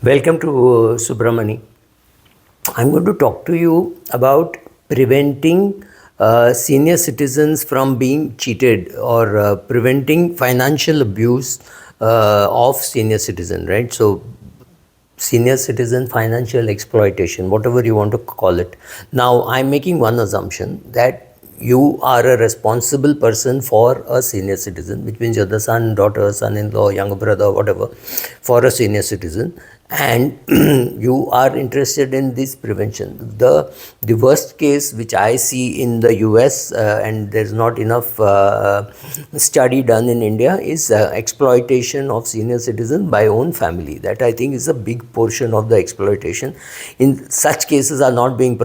Welcome to Subramani. I'm going to talk to you about preventing senior citizens from being cheated or preventing financial abuse of senior citizen, right? So, senior citizen financial exploitation, whatever you want to call it. Now, I'm making one assumption that you are a responsible person for a senior citizen, which means you're the son, daughter, son-in-law, younger brother, whatever, for a senior citizen, and you are interested in this prevention. The worst case which I see in the US, and there's not enough study done in India, is exploitation of senior citizen by own family. That I think is a big portion of the exploitation. In such cases are not being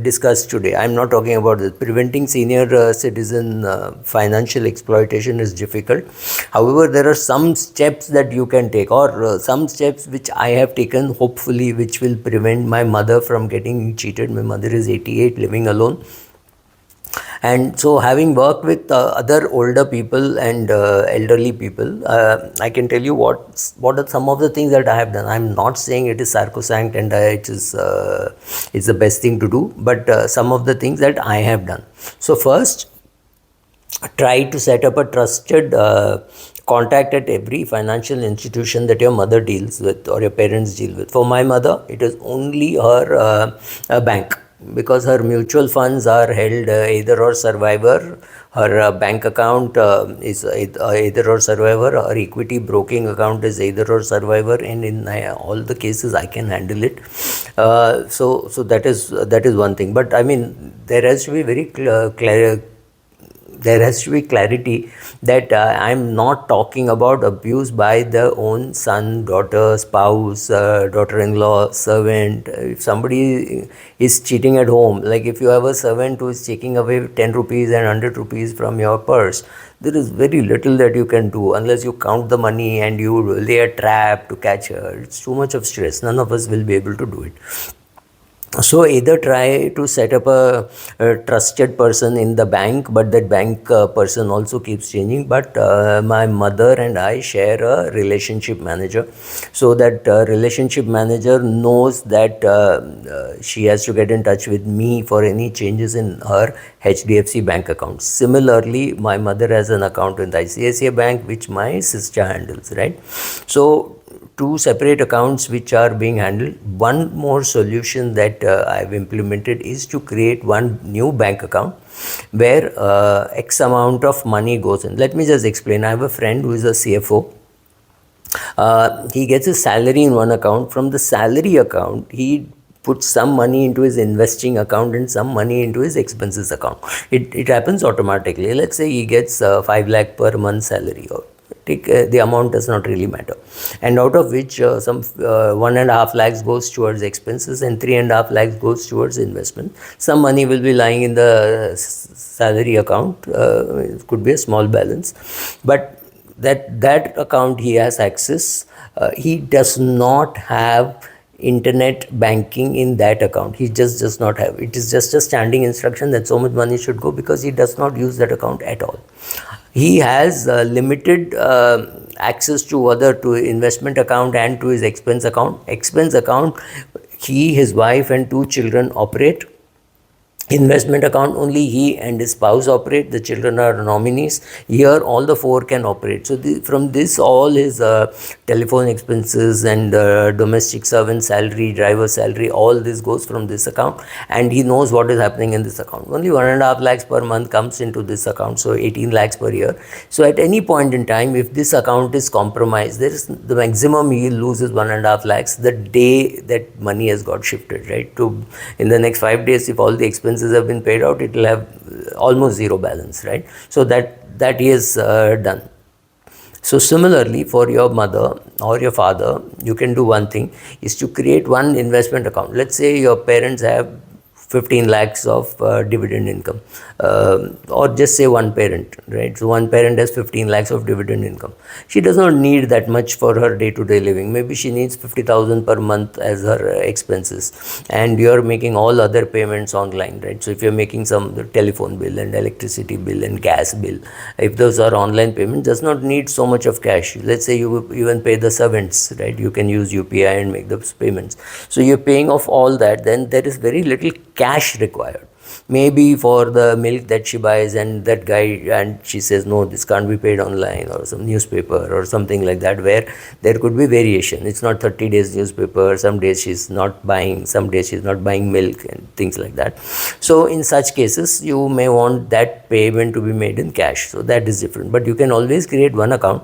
discussed today. I'm not talking about this. Preventing senior citizen financial exploitation is difficult. However, there are some steps that you can take, or some steps which I have taken, hopefully, which will prevent my mother from getting cheated. My mother is 88, living alone. And so, having worked with other older people and elderly people, I can tell you what are some of the things that I have done. I'm not saying it is sacrosanct and it's the best thing to do, but some of the things that I have done. So, first, try to set up a trusted contact at every financial institution that your mother deals with or your parents deal with. For my mother, it is only her bank, because her mutual funds are held either or survivor. Her bank account is either or survivor. Her equity broking account is either or survivor, and in all the cases I can handle it. So that is one thing. But I mean, there has to be very clear. There has to be clarity that I'm not talking about abuse by the own son, daughter, spouse, daughter-in-law, servant. If somebody is cheating at home, like if you have a servant who is taking away 10 rupees and 100 rupees from your purse, there is very little that you can do unless you count the money and you lay a trap to catch her. It's too much of stress. None of us will be able to do it. So either try to set up a trusted person in the bank, but that bank person also keeps changing. But my mother and I share a relationship manager, so that relationship manager knows that she has to get in touch with me for any changes in her HDFC bank account. Similarly, my mother has an account in the ICICI bank, which my sister handles, right? So two separate accounts which are being handled. One more solution that I've implemented is to create one new bank account where X amount of money goes in. Let me just explain. I have a friend who is a CFO. He gets his salary in one account. From the salary account, he puts some money into his investing account and some money into his expenses account. It happens automatically. Let's say he gets 5 lakh per month salary, or the amount does not really matter, and out of which some 1.5 lakhs goes towards expenses and 3.5 lakhs goes towards investment. Some money will be lying in the salary account. It could be a small balance, but that account he has access. He does not have internet banking in that account. He just does not have. It is just a standing instruction that so much money should go, because he does not use that account at all. He has limited access to investment account and to his expense account. Expense account, he, his wife and 2 children operate. Investment account, only he and his spouse operate. The children are nominees. Here all the 4 can operate. So from this, all his telephone expenses and domestic servant salary, driver salary, all this goes from this account, and he knows what is happening in this account. Only 1.5 lakhs per month comes into this account, so 18 lakhs per year. So at any point in time, if this account is compromised, there is the maximum he loses 1.5 lakhs the day that money has got shifted, right? To in the next 5 days, if all the expenses have been paid out, it will have almost zero balance, right? So that he has done. So similarly, for your mother or your father, you can do one thing, is to create one investment account. Let's say your parents have 15 lakhs of dividend income, or just say one parent, right? So one parent has 15 lakhs of dividend income. She does not need that much for her day-to-day living. Maybe she needs 50,000 per month as her expenses, and you're making all other payments online, right? So if you're making some telephone bill and electricity bill and gas bill, if those are online payments, does not need so much of cash. Let's say you even pay the servants, right? You can use UPI and make those payments. So you're paying off all that, then there is very little cash required. Maybe for the milk that she buys, and that guy, and she says no, this can't be paid online, or some newspaper or something like that, where there could be variation. It's not 30 days newspaper, some days she's not buying, some days she's not buying milk and things like that. So in such cases you may want that payment to be made in cash, so that is different. But you can always create one account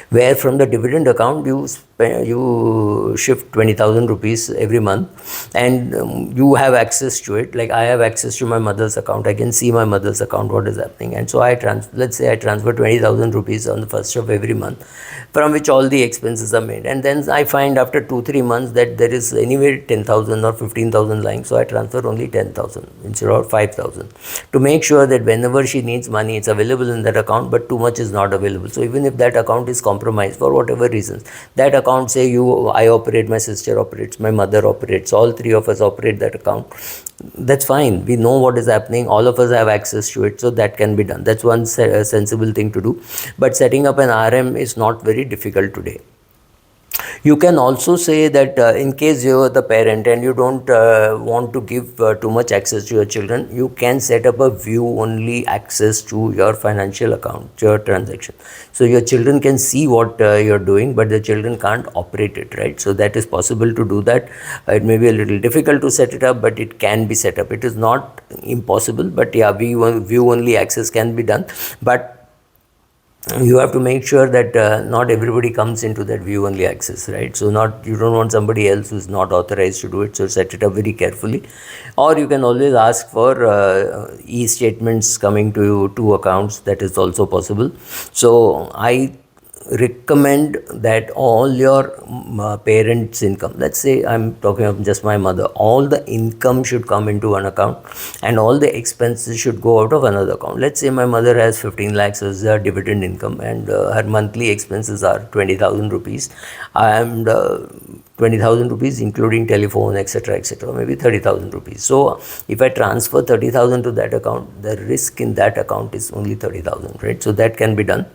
where from the dividend account you shift 20,000 rupees every month, and you have access to it. Like I have access to my mother's account, I can see my mother's account, what is happening, and so let's say I transfer 20,000 rupees on the first of every month, from which all the expenses are made, and then I find after 2-3 months that there is anyway 10,000 or 15,000 lying, so I transfer only 10,000 instead of 5,000, to make sure that whenever she needs money, it's available in that account, but too much is not available. So even if that account is compromised for whatever reasons, that account, say I operate, my sister operates, my mother operates, all three of us operate that account, that's fine. We know what is happening, all of us have access to it, so that can be done. That's one sensible thing to do. But setting up an RM is not very difficult today. You can also say that in case you are the parent and you don't want to give too much access to your children, you can set up a view-only access to your financial account, your transaction. So your children can see what you're doing, but the children can't operate it, right? So that is possible to do that. It may be a little difficult to set it up, but it can be set up. It is not impossible, but yeah, view-only access can be done. But you have to make sure that not everybody comes into that view only access, right? So you don't want somebody else who's not authorized to do it, so set it up very carefully. Or you can always ask for e-statements coming to you, to accounts. That is also possible. So I recommend that all your parents' income, let's say I'm talking of just my mother, all the income should come into one account and all the expenses should go out of another account. Let's say my mother has 15 lakhs as her dividend income, and her monthly expenses are 20,000 rupees, and 20,000 rupees including telephone, etc., etc., maybe 30,000 rupees. So if I transfer 30,000 to that account, the risk in that account is only 30,000, right? So that can be done.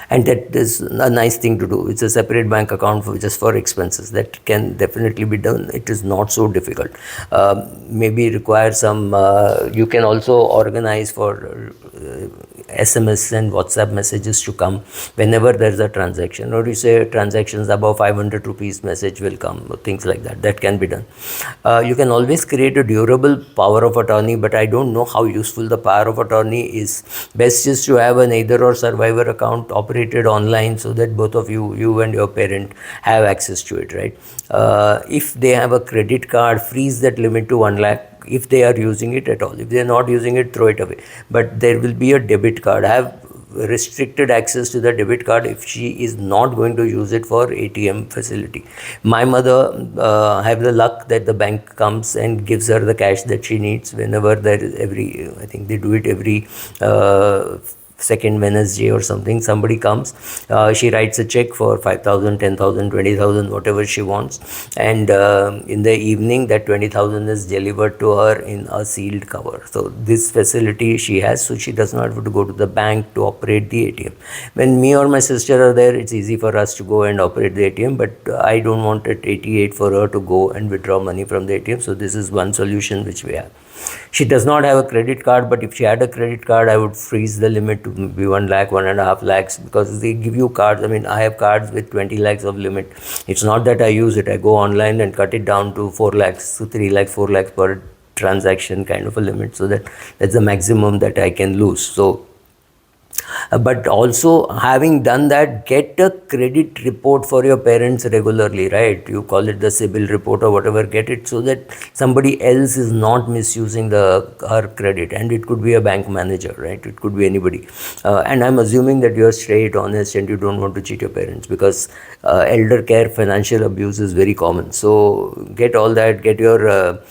And that is a nice thing to do. It's a separate bank account just for expenses. That can definitely be done. It is not so difficult. Maybe require some, you can also organize for SMS and WhatsApp messages to come whenever there is a transaction, or you say transactions above 500 rupees message will come, or things like that. That can be done. You can always create a durable power of attorney, but I don't know how useful the power of attorney is. Best is to have an either or survivor account operated online, so that both of you and your parent have access to it, right? If they have a credit card, freeze that limit to 1 lakh if they are using it at all. If they are not using it, throw it away. But there will be a debit card. Have restricted access to the debit card if she is not going to use it for ATM facility. My mother have the luck that the bank comes and gives her the cash that she needs whenever there is I think they do it every second Wednesday or something. Somebody comes, she writes a check for 5,000, 10,000, 20,000, whatever she wants, and in the evening that 20,000 is delivered to her in a sealed cover. So this facility she has, so she does not have to go to the bank to operate the ATM. When me or my sister are there, it's easy for us to go and operate the ATM, but I don't want at 88 for her to go and withdraw money from the ATM. So this is one solution which we have. She does not have a credit card, but if she had a credit card, I would freeze the limit to be 1 lakh, 1.5 lakhs, because they give you cards. I mean, I have cards with 20 lakhs of limit. It's not that I use it. I go online and cut it down to 4 lakhs, to 3 lakhs, 4 lakhs per transaction kind of a limit, so that's the maximum that I can lose. So But also, having done that, get a credit report for your parents regularly, right? You call it the CIBIL report or whatever, get it so that somebody else is not misusing her credit. And it could be a bank manager, right? It could be anybody. And I'm assuming that you're straight, honest, and you don't want to cheat your parents, because elder care financial abuse is very common. So get all that, get your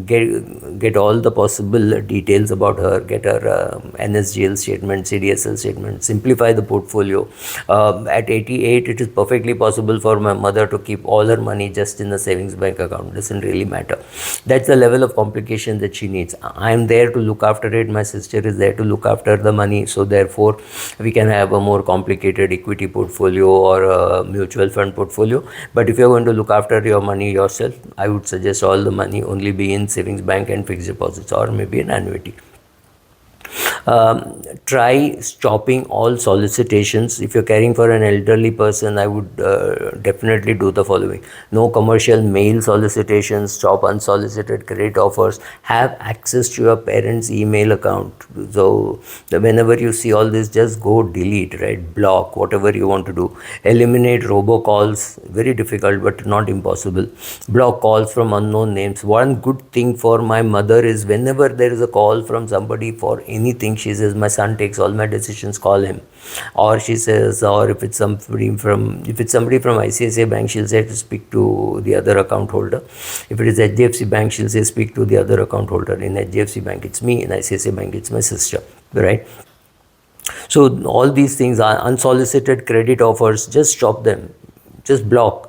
get all the possible details about her, get her NSGL statement, CDSL statement, simplify the portfolio. At 88, it is perfectly possible for my mother to keep all her money just in the savings bank account. Doesn't really matter. That's the level of complication that she needs. I am there to look after it. My sister is there to look after the money. So therefore, we can have a more complicated equity portfolio or a mutual fund portfolio. But if you're going to look after your money yourself, I would suggest all the money only be in savings bank and fixed deposits, or maybe an annuity. Try stopping all solicitations. If you're caring for an elderly person, I would definitely do the following: no commercial mail solicitations, stop unsolicited credit offers, have access to your parents' email account. So whenever you see all this, just go delete, right? Block, whatever you want to do. Eliminate robocalls, very difficult but not impossible. Block calls from unknown names. One good thing for my mother is, whenever there is a call from somebody for anything, she says, my son takes all my decisions, call him. Or she says, or if it's somebody from ICICI Bank, she'll say to speak to the other account holder. If it is HDFC Bank, she'll say speak to the other account holder. In HDFC Bank, it's me. In ICICI Bank, it's my sister, right? So all these things are unsolicited credit offers. Just stop them. Just block.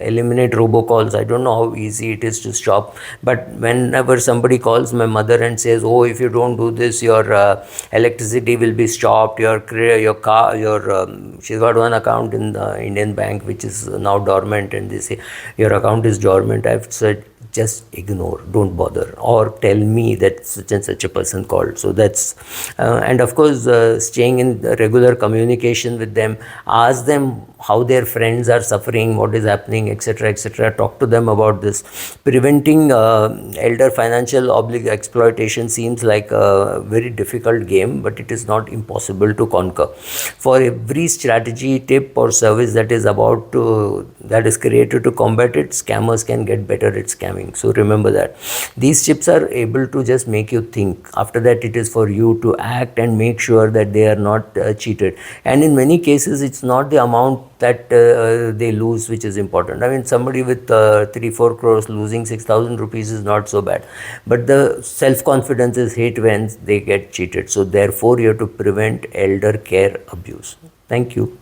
Eliminate robocalls. I don't know how easy it is to stop, but whenever somebody calls my mother and says, oh, if you don't do this, your electricity will be stopped, your car, she's got one account in the Indian Bank which is now dormant, and they say your account is dormant, I've said, just ignore, don't bother, or tell me that such and such a person called. So that's and of course, staying in regular communication with them. Ask them how their friends are suffering, what is happening, etc., etc. Talk to them about this. Preventing elder financial exploitation seems like a very difficult game, but it is not impossible to conquer. For every strategy, tip, or service that is created to combat it, scammers can get better at scamming. So remember that these tips are able to just make you think. After that, it is for you to act and make sure that they are not cheated. And in many cases, it's not the amount that they lose which is important. I mean, somebody with 3-4 crores losing 6,000 rupees is not so bad, but the self-confidence is hit when they get cheated. So therefore, you have to prevent elder care abuse. Thank you.